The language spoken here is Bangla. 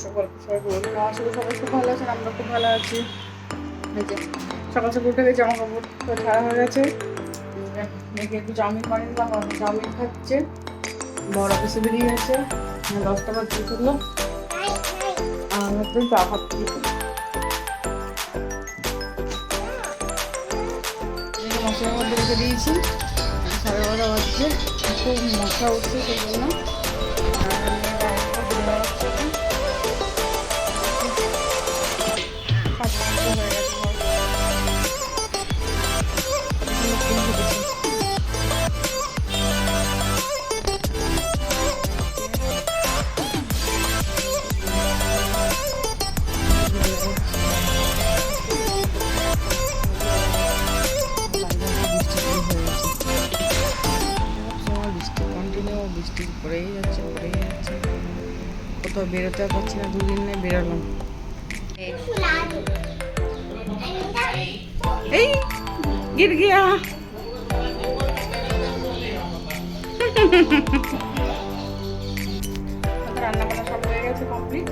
সবাই বলুন আমার সাথে সবাই খুব ভালো আছেন, আমরা খুব ভালো আছি। এই যে সকাল সকাল উঠে গেছে, জামা কাপড় ছাড়া হয়ে গেছে। মেয়েকে একটু চাউমিন বানিয়ে দিলাম, চাউমিন খাচ্ছে। বড় অফিসে বেরিয়ে গেছে, 10টা বাজে করলো। আর একটু চা খাচ্ছি। মশলার মধ্যে রেখে দিয়েছি, 12:30 বাজছে। খুব মশা উঠছে সেই জন্য। বৃষ্টি পড়েই যাচ্ছে। কোথাও বেরোতে পারছি না, দুদিন নেই বেরোলাম। এই गिर गया। রান্না বান্না সব হয়ে গেছে, কমপ্লিট।